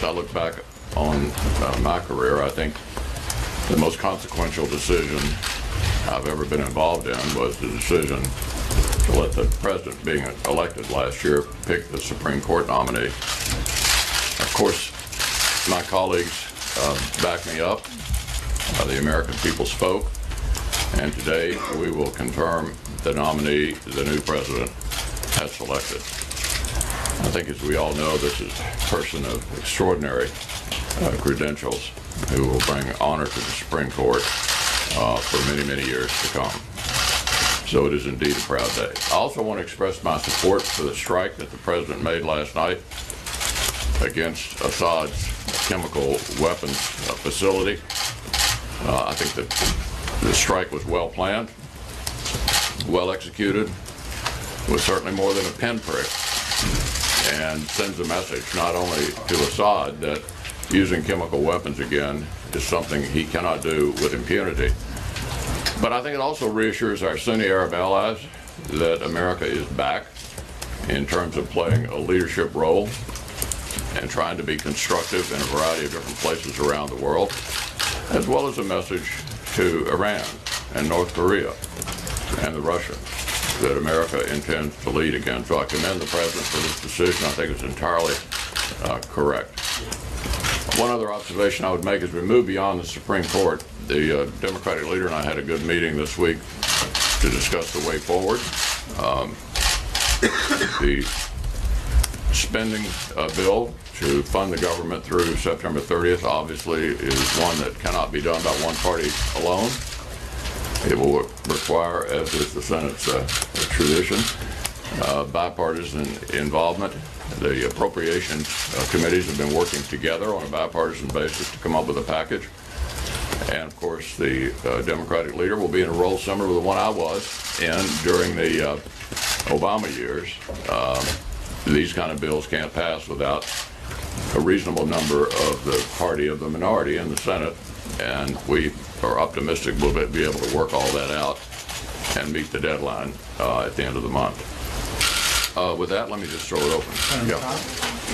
I look back on my career, I think the most consequential decision I've ever been involved in was the decision to let the president, being elected last year, pick the Supreme Court nominee. Of course, my colleagues backed me up. The American people spoke, and today we will confirm the nominee the new president has selected. I think, as we all know, this is a person of extraordinary credentials who will bring honor to the Supreme Court for many, many years to come. So it is indeed a proud day. I also want to express my support for the strike that the president made last night against Assad's chemical weapons facility. I think that the strike was well planned, well executed, was certainly more than a pinprick, and sends a message not only to Assad that using chemical weapons again is something he cannot do with impunity, but I think it also reassures our Sunni Arab allies that America is back in terms of playing a leadership role and trying to be constructive in a variety of different places around the world, as well as a message to Iran and North Korea and the Russians that America intends to lead again. So I commend the president for this decision. I think it's entirely correct. One other observation I would make as we move beyond the Supreme Court, the Democratic leader and I had a good meeting this week to discuss the way forward. The spending bill to fund the government through September 30th obviously is one that cannot be done by one party alone. It will require, as is the Senate's tradition, bipartisan involvement. The appropriations committees have been working together on a bipartisan basis to come up with a package. And of course, the Democratic leader will be in a role similar to the one I was in during the Obama years. These kind of bills can't pass without a reasonable number of the party of the minority in the Senate, and we are optimistic we'll be able to work all that out and meet the deadline at the end of the month. With that, let me just throw it open.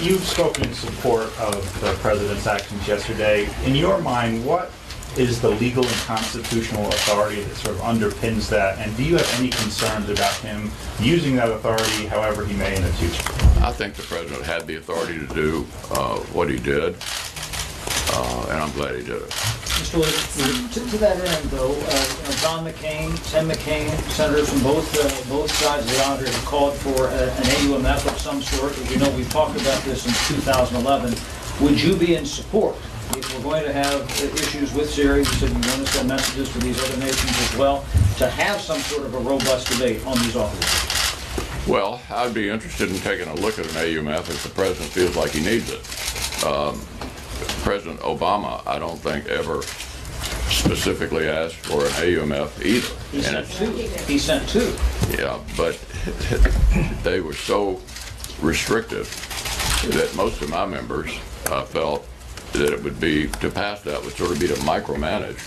You've spoken in support of the president's actions yesterday. In your mind, what is the legal and constitutional authority that sort of underpins that, and do you have any concerns about him using that authority however he may in the future? I think the president had the authority to do what he did, and I'm glad he did it. Mr. Williams, to that end, though, John McCain, Tim McCain, senators from both sides of the aisle have called for an AUMF of some sort. As you know, we've talked about this since 2011. Would you be in support? If we're going to have issues with Syria, you said you want to send messages to these other nations as well, to have some sort of a robust debate on these authorizations? Well, I'd be interested in taking a look at an AUMF if the president feels like he needs it. President Obama, I don't think, ever specifically asked for an AUMF either. He sent two. Yeah, but they were so restrictive that most of my members felt that it would be, to pass that would sort of be to micromanage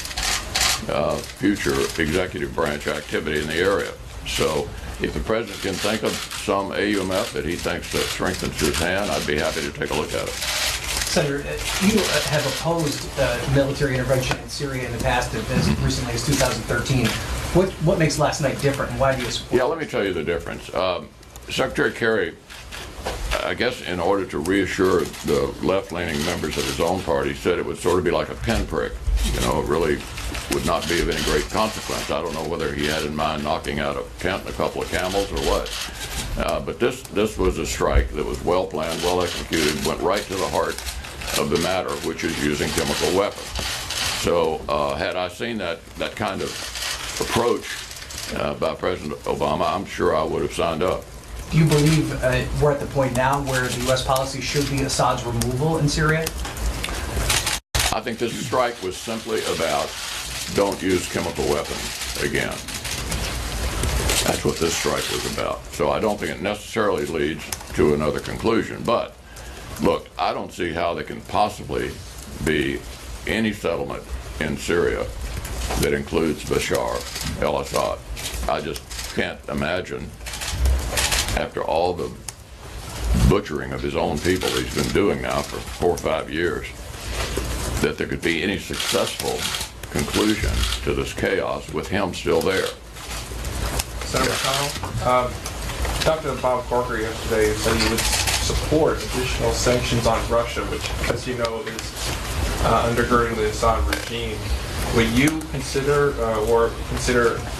future executive branch activity in the area. So if the president can think of some AUMF that he thinks that strengthens his hand, I'd be happy to take a look at it. Senator, you have opposed military intervention in Syria in the past, as recently as 2013. What makes last night different, and why do you support it? Yeah, let me tell you the difference. Secretary Kerry, I guess in order to reassure the left-leaning members of his own party, said it would sort of be like a pinprick. You know, it really would not be of any great consequence. I don't know whether he had in mind knocking out a tent and a couple of camels or what. But this was a strike that was well planned, well executed, went right to the heart of the matter, which is using chemical weapons. So had I seen that kind of approach by President Obama, I'm sure I would have signed up. Do you believe we're at the point now where the U.S. policy should be Assad's removal in Syria? I think this strike was simply about don't use chemical weapons again. That's what this strike was about. So I don't think it necessarily leads to another conclusion. But look, I don't see how there can possibly be any settlement in Syria that includes Bashar al-Assad. I just can't imagine, after all the butchering of his own people he's been doing now for 4 or 5 years, that there could be any successful conclusion to this chaos with him still there. Senator McConnell, Dr. Bob Corker yesterday said he would support additional sanctions on Russia, which, as you know, is undergirding the Assad regime. Would you consider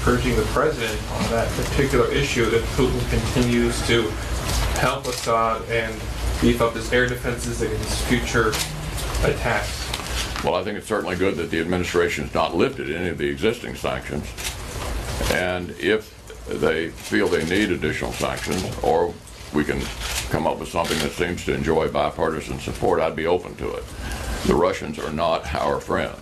urging the president on that particular issue if Putin continues to help Assad and beef up his air defenses against future attacks? Well, I think it's certainly good that the administration has not lifted any of the existing sanctions. And if they feel they need additional sanctions, or we can come up with something that seems to enjoy bipartisan support, I'd be open to it. The Russians are not our friends.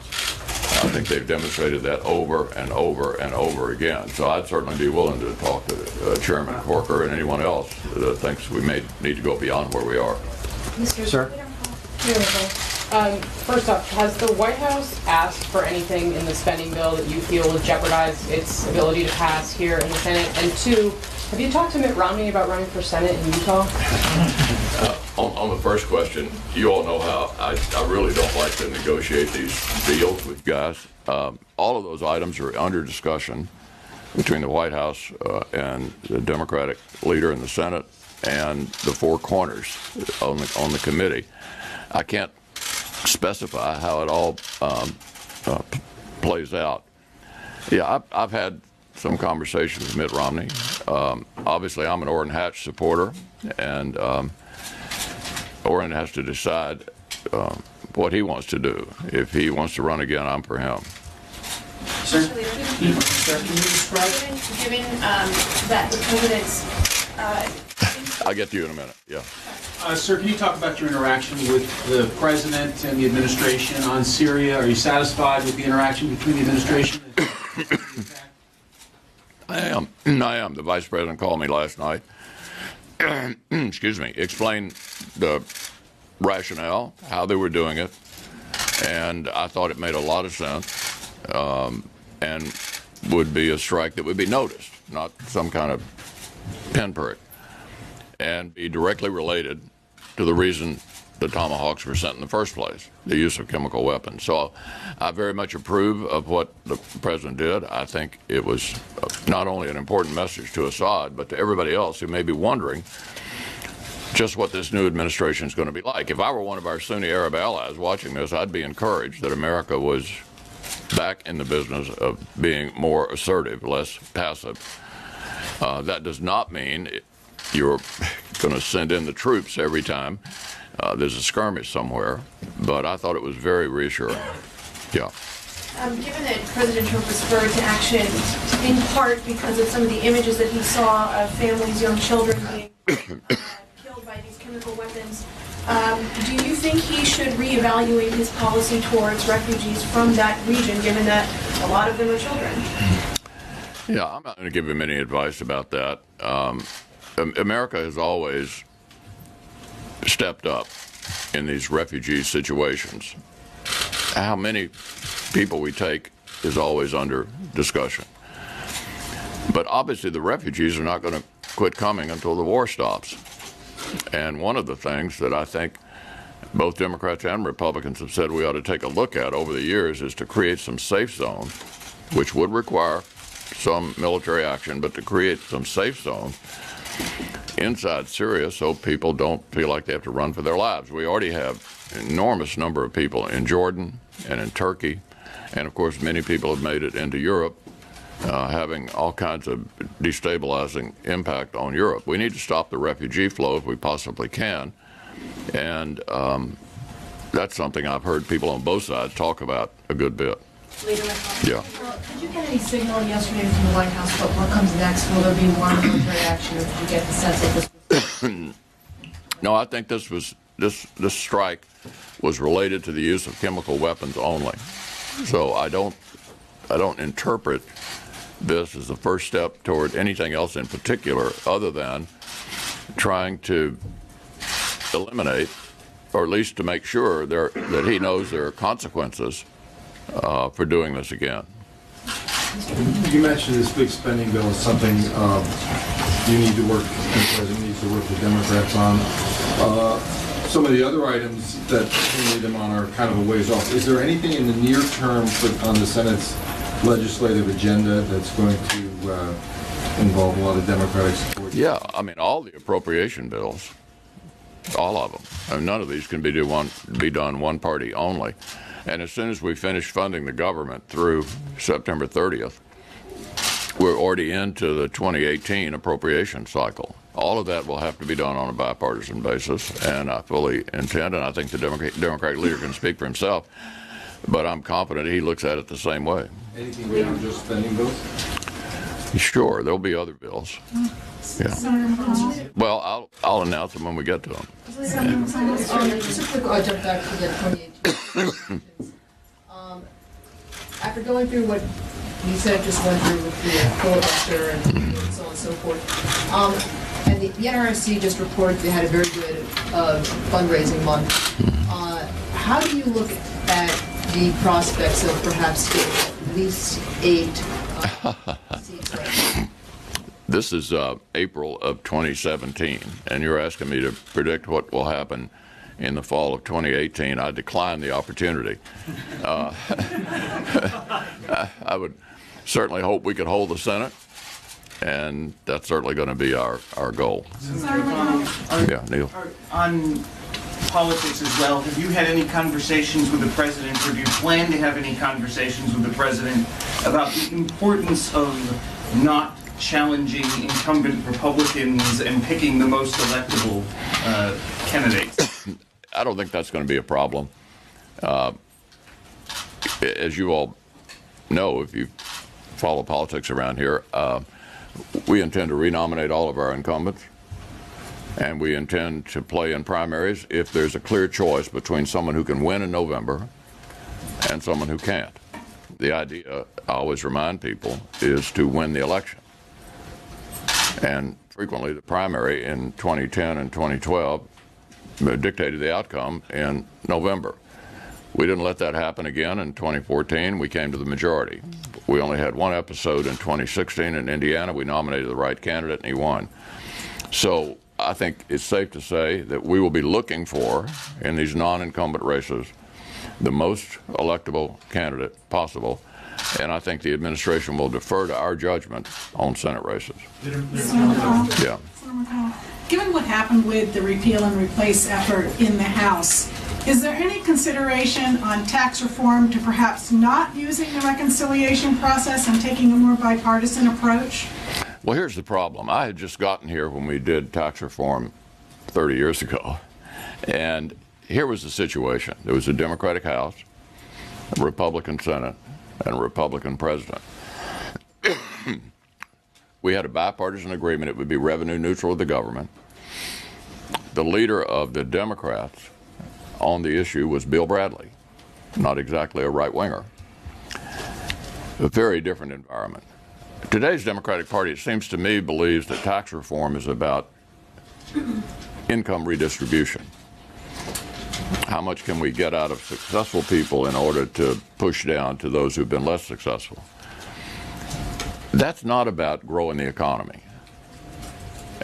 I think they've demonstrated that over and over and over again. So I'd certainly be willing to talk to Chairman Corker and anyone else that thinks we may need to go beyond where we are. Sir? First off, has the White House asked for anything in the spending bill that you feel would jeopardize its ability to pass here in the Senate? And two, have you talked to Mitt Romney about running for Senate in Utah? On the first question, you all know how I really don't like to negotiate these deals with guys. All of those items are under discussion between the White House and the Democratic leader in the Senate and the four corners on the committee. I can't specify how it all plays out. Yeah, I've had some conversations with Mitt Romney. Obviously, I'm an Orrin Hatch supporter, and Orrin has to decide what he wants to do. If he wants to run again, I'm for him. Sir, can you describe? Given that the president's... I'll get to you in a minute, yeah. Sir, can you talk about your interaction with the president and the administration on Syria? Are you satisfied with the interaction between the administration and I am. The vice president called me last night, excuse me, explained the rationale, how they were doing it, and I thought it made a lot of sense, and would be a strike that would be noticed, not some kind of pinprick, and be directly related to the reason the Tomahawks were sent in the first place, the use of chemical weapons. So I very much approve of what the president did. I think it was not only an important message to Assad, but to everybody else who may be wondering just what this new administration is going to be like. If I were one of our Sunni Arab allies watching this, I'd be encouraged that America was back in the business of being more assertive, less passive. That does not mean you're going to send in the troops every time there's a skirmish somewhere, but I thought it was very reassuring. Yeah. Given that President Trump was spurred to action in part because of some of the images that he saw of families, young children being killed by these chemical weapons, do you think he should reevaluate his policy towards refugees from that region, given that a lot of them are children? Yeah, I'm not going to give him any advice about that. America has always stepped up in these refugee situations. How many people we take is always under discussion. But obviously the refugees are not going to quit coming until the war stops. And one of the things that I think both Democrats and Republicans have said we ought to take a look at over the years is to create some safe zones, which would require some military action, but to create some safe zones inside Syria so people don't feel like they have to run for their lives. We already have an enormous number of people in Jordan and in Turkey, and of course many people have made it into Europe, having all kinds of destabilizing impact on Europe. We need to stop the refugee flow if we possibly can, and that's something I've heard people on both sides talk about a good bit. Leader McConnell. Yeah. Did you get any signal yesterday from the White House about what comes next? Will there be more military action, or did you get the sense that this? No, I think this strike was related to the use of chemical weapons only. So I don't interpret this as the first step toward anything else in particular, other than trying to eliminate, or at least to make sure that he knows there are consequences for doing this again. You mentioned this big spending bill is something you need to work, the president needs to work with Democrats on. Some of the other items that we laid them on are kind of a ways off. Is there anything in the near term on the Senate's legislative agenda that's going to involve a lot of Democratic support? Yeah, I mean, all the appropriation bills, all of them. I mean, none of these can be done one party only. And as soon as we finish funding the government through September 30th, we're already into the 2018 appropriation cycle. All of that will have to be done on a bipartisan basis, and I fully intend, and I think the Democratic leader can speak for himself, but I'm confident he looks at it the same way. Anything beyond just spending bills? Sure, there'll be other bills. Yeah. Well, I'll announce them when we get to them. Just a quick jump back to the 2018. After going through what you said just went through with the filibuster and so on and so forth, and the NRSC just reported they had a very good fundraising month. How do you look at the prospects of perhaps getting at least 8 seats right? This is April of 2017, and you're asking me to predict what will happen in the fall of 2018. I decline the opportunity. I would certainly hope we could hold the Senate, and that's certainly going to be our goal. Yeah, Neil. On politics as well, have you had any conversations with the president, or do you plan to have any conversations with the president about the importance of not challenging incumbent Republicans and picking the most electable candidates? I don't think that's going to be a problem. As you all know, if you follow politics around here, we intend to renominate all of our incumbents, and we intend to play in primaries if there's a clear choice between someone who can win in November and someone who can't. The idea, I always remind people, is to win the election. And frequently the primary in 2010 and 2012 dictated the outcome in November. We didn't let that happen again in 2014. We came to the majority. We only had one episode in 2016 in Indiana. We nominated the right candidate and he won. So I think it's safe to say that we will be looking for, in these non-incumbent races, the most electable candidate possible. And I think the administration will defer to our judgment on Senate races. Yeah. Given what happened with the repeal and replace effort in the House, is there any consideration on tax reform to perhaps not using the reconciliation process and taking a more bipartisan approach? Well, here's the problem. I had just gotten here when we did tax reform 30 years ago. And here was the situation. There was a Democratic House, a Republican Senate, and a Republican president. We had a bipartisan agreement it would be revenue neutral with the government. The leader of the Democrats on the issue was Bill Bradley, not exactly a right-winger. A very different environment. Today's Democratic Party, it seems to me, believes that tax reform is about income redistribution. How much can we get out of successful people in order to push down to those who've been less successful? That's not about growing the economy.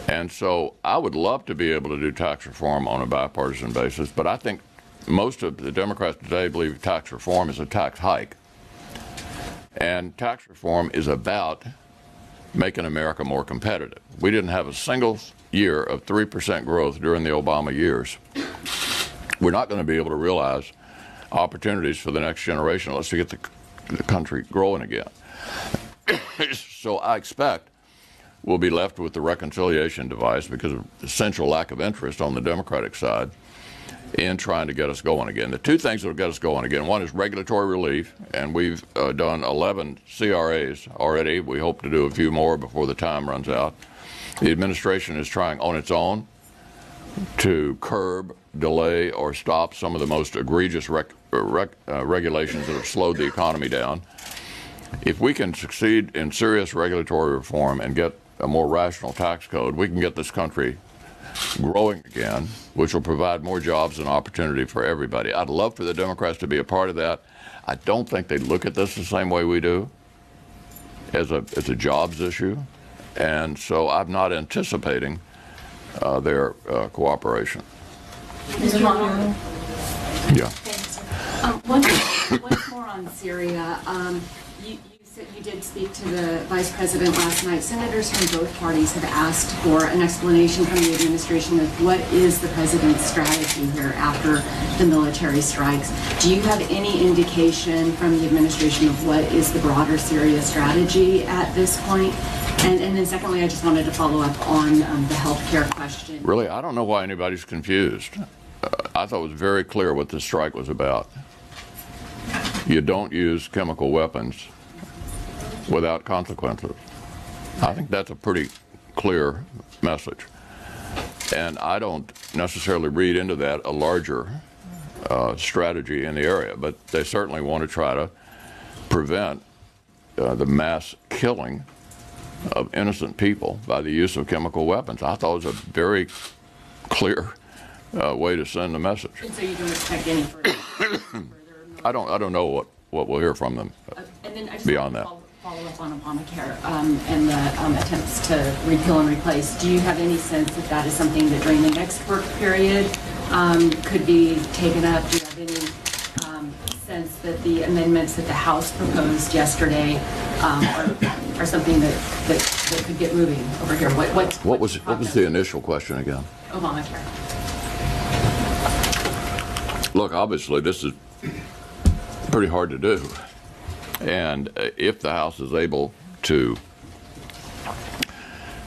And so I would love to be able to do tax reform on a bipartisan basis, but I think most of the Democrats today believe tax reform is a tax hike. And tax reform is about making America more competitive. We didn't have a single year of 3% growth during the Obama years. We're not going to be able to realize opportunities for the next generation unless we get the country growing again. So I expect we'll be left with the reconciliation device because of essential lack of interest on the Democratic side in trying to get us going again. The two things that will get us going again, one is regulatory relief, and we've done 11 CRAs already. We hope to do a few more before the time runs out. The administration is trying on its own to curb, delay, or stop some of the most egregious regulations that have slowed the economy down. If we can succeed in serious regulatory reform and get a more rational tax code, we can get this country growing again, which will provide more jobs and opportunity for everybody. I'd love for the Democrats to be a part of that. I don't think they look at this the same way we do, as a jobs issue, and so I'm not anticipating their cooperation. Mr. McConnell. Yeah. Once more on Syria. You said you did speak to the Vice President last night. Senators from both parties have asked for an explanation from the administration of what is the president's strategy here after the military strikes. Do you have any indication from the administration of what is the broader Syria strategy at this point? And then secondly, I just wanted to follow up on the health care question. Really, I don't know why anybody's confused. I thought it was very clear what this strike was about. You don't use chemical weapons without consequences. I think that's a pretty clear message. And I don't necessarily read into that a larger strategy in the area, but they certainly want to try to prevent the mass killing of innocent people by the use of chemical weapons. I thought it was a very clear way to send the message. And so you don't expect any further? I don't know what we'll hear from them And then I just beyond that. Follow up on Obamacare and the attempts to repeal and replace. Do you have any sense that that is something that during the next work period could be taken up? Do you have any sense that the amendments that the House proposed yesterday are something that could get moving over here? What was the initial question again? Obamacare. Look, obviously this is pretty hard to do. And if the House is able to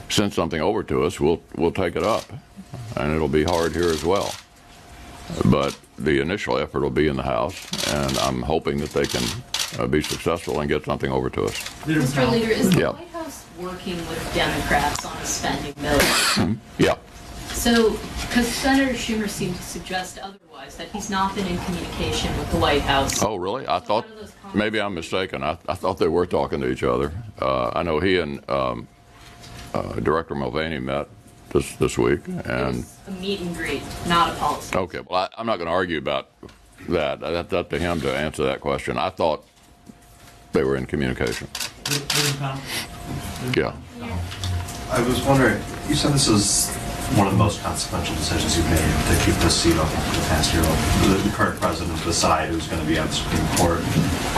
send something over to us, we'll take it up. And it'll be hard here as well. But the initial effort will be in the House, and I'm hoping that they can be successful and get something over to us. Mr. Leader, is the Yeah. White House working with Democrats on a spending bill? Yeah. So, because Senator Schumer seemed to suggest otherwise, that he's not been in communication with the White House. Oh, really? I thought, maybe I'm mistaken. I thought they were talking to each other. I know he and Director Mulvaney met this week. And A meet and greet, not a policy. okay, well, I'm not going to argue about that. That's up to him to answer that question. I thought they were in communication. Yeah. I was wondering, you said this is one of the most consequential decisions you've made to keep this seat open for the past year. The current president decide who's going to be on the Supreme Court.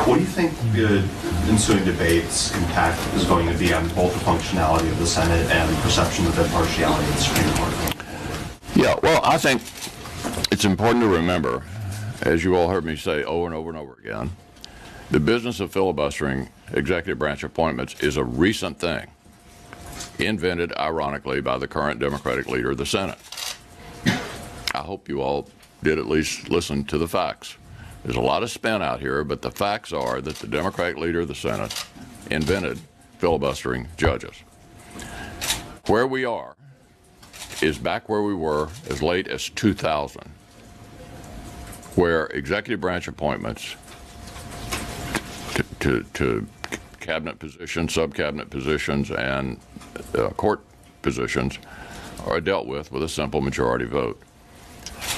What do you think the ensuing debates impact is going to be on both the functionality of the Senate and the perception of impartiality of the Supreme Court? Yeah, well, I think it's important to remember, as you all heard me say over and over and over again, the business of filibustering executive branch appointments is a recent thing, invented, ironically, by the current Democratic leader of the Senate. I hope you all did at least listen to the facts. There's a lot of spin out here, but the facts are that the Democratic leader of the Senate invented filibustering judges. Where we are is back where we were as late as 2000, where executive branch appointments to cabinet positions, sub-cabinet positions, and court positions are dealt with a simple majority vote.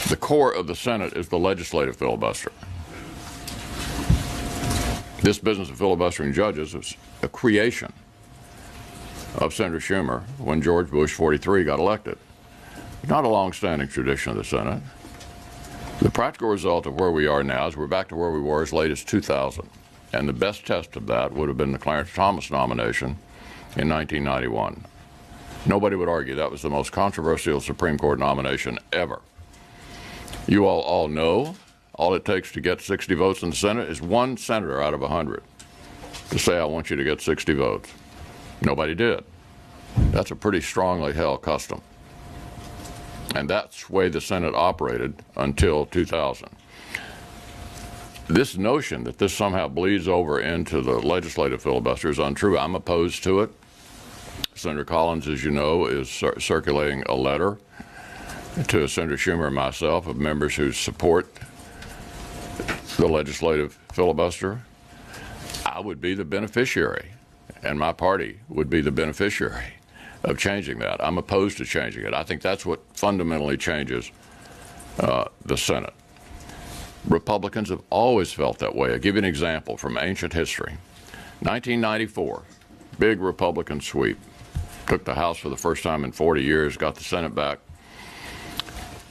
The core of the Senate is the legislative filibuster. This business of filibustering judges was a creation of Senator Schumer when George Bush 43 got elected. Not a long-standing tradition of the Senate. The practical result of where we are now is we're back to where we were as late as 2000. And the best test of that would have been the Clarence Thomas nomination in 1991. Nobody would argue that was the most controversial Supreme Court nomination ever. You all know all it takes to get 60 votes in the Senate is one senator out of 100 to say, I want you to get 60 votes. Nobody did. That's a pretty strongly held custom. And that's the way the Senate operated until 2000. This notion that this somehow bleeds over into the legislative filibuster is untrue. I'm opposed to it. Senator Collins, as you know, is circulating a letter to Senator Schumer and myself of members who support the legislative filibuster. I would be the beneficiary, and my party would be the beneficiary of changing that. I'm opposed to changing it. I think that's what fundamentally changes the Senate. Republicans have always felt that way. I'll give you an example from ancient history. 1994, big Republican sweep. Took the House for the first time in 40 years, got the Senate back.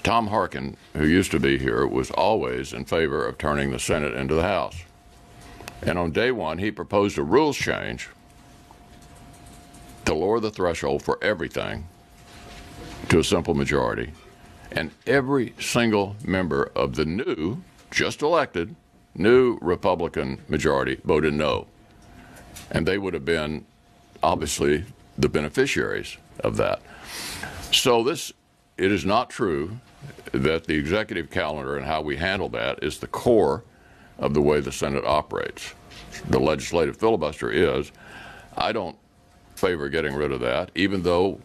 Tom Harkin, who used to be here, was always in favor of turning the Senate into the House. And on day one, he proposed a rules change to lower the threshold for everything to a simple majority. And every single member of the new, just elected, new Republican majority voted no. And they would have been, obviously, the beneficiaries of that. So it is not true that the executive calendar and how we handle that is the core of the way the Senate operates. The legislative filibuster is. I don't favor getting rid of that, even though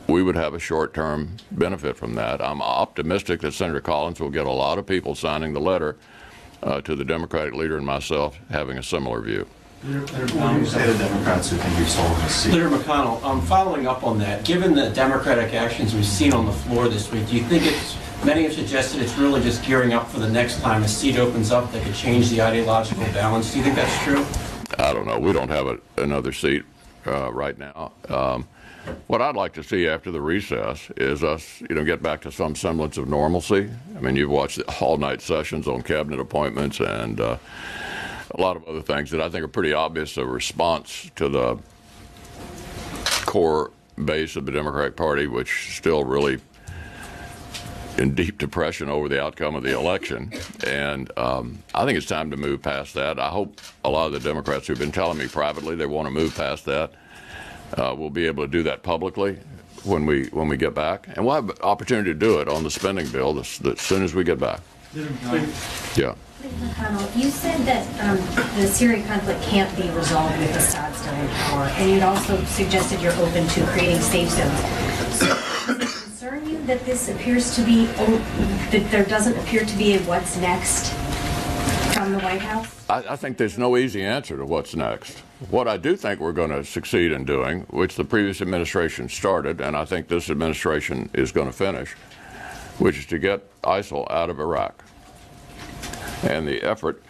we would have a short-term benefit from that. I'm optimistic that Senator Collins will get a lot of people signing the letter to the Democratic leader and myself having a similar view. What do you say to Democrats who think you've stolen a seat? Senator McConnell, following up on that, given the Democratic actions we've seen on the floor this week, do you think many have suggested it's really just gearing up for the next time a seat opens up that could change the ideological balance? Do you think that's true? I don't know. We don't have another seat right now. What I'd like to see after the recess is us, get back to some semblance of normalcy. I mean, you've watched the all-night sessions on cabinet appointments and a lot of other things that I think are pretty obvious a response to the core base of the Democratic Party, which is still really in deep depression over the outcome of the election. And I think it's time to move past that. I hope a lot of the Democrats who've been telling me privately they want to move past that will be able to do that publicly when we get back. And we'll have an opportunity to do it on the spending bill as soon as we get back. Yeah. McConnell, you said that the Syrian conflict can't be resolved with Assad still in power, and you'd also suggested you're open to creating safe zones. So does it concern you that this appears to be, that there doesn't appear to be a what's next from the White House? I think there's no easy answer to what's next. What I do think we're going to succeed in doing, which the previous administration started, and I think this administration is going to finish, which is to get ISIL out of Iraq. And the effort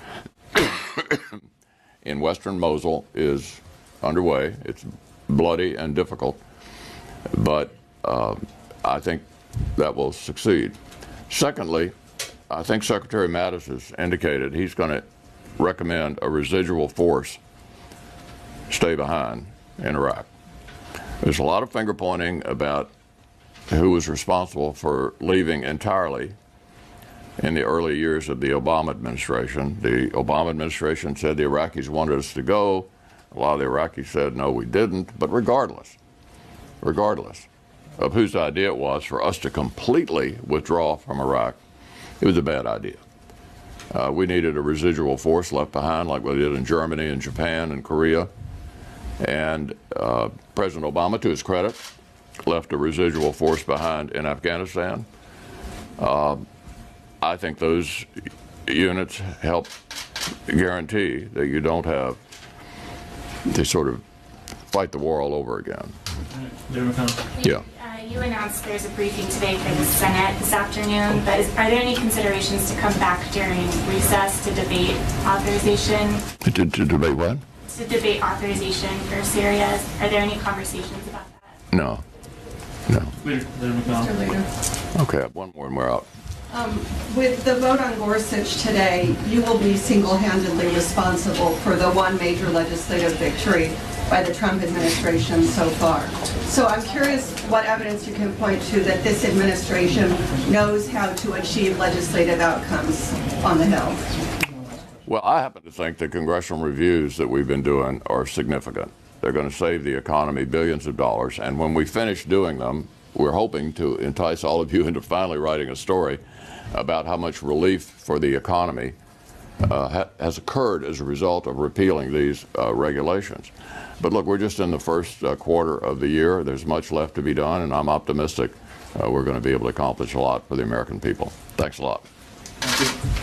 in western Mosul is underway. It's bloody and difficult, but I think that will succeed. Secondly, I think Secretary Mattis has indicated he's going to recommend a residual force stay behind in Iraq. There's a lot of finger pointing about who was responsible for leaving entirely in the early years of the Obama administration. The Obama administration said the Iraqis wanted us to go. A lot of the Iraqis said, no, we didn't. But regardless of whose idea it was for us to completely withdraw from Iraq, it was a bad idea. We needed a residual force left behind like we did in Germany and Japan and Korea. And President Obama, to his credit, left a residual force behind in Afghanistan. I think those units help guarantee that you don't have to sort of fight the war all over again. Yeah. You announced there's a briefing today for the Senate this afternoon, but are there any considerations to come back during recess to debate authorization? To debate what? To debate authorization for Syria. Are there any conversations about that? No. Okay, one more and we're out. With the vote on Gorsuch today, you will be single-handedly responsible for the one major legislative victory by the Trump administration so far. So I'm curious what evidence you can point to that this administration knows how to achieve legislative outcomes on the Hill. Well, I happen to think the congressional reviews that we've been doing are significant. They're going to save the economy billions of dollars, and when we finish doing them, we're hoping to entice all of you into finally writing a story about how much relief for the economy has occurred as a result of repealing these regulations. But look, we're just in the first quarter of the year. There's much left to be done, and I'm optimistic we're going to be able to accomplish a lot for the American people. Thanks a lot. Thank you.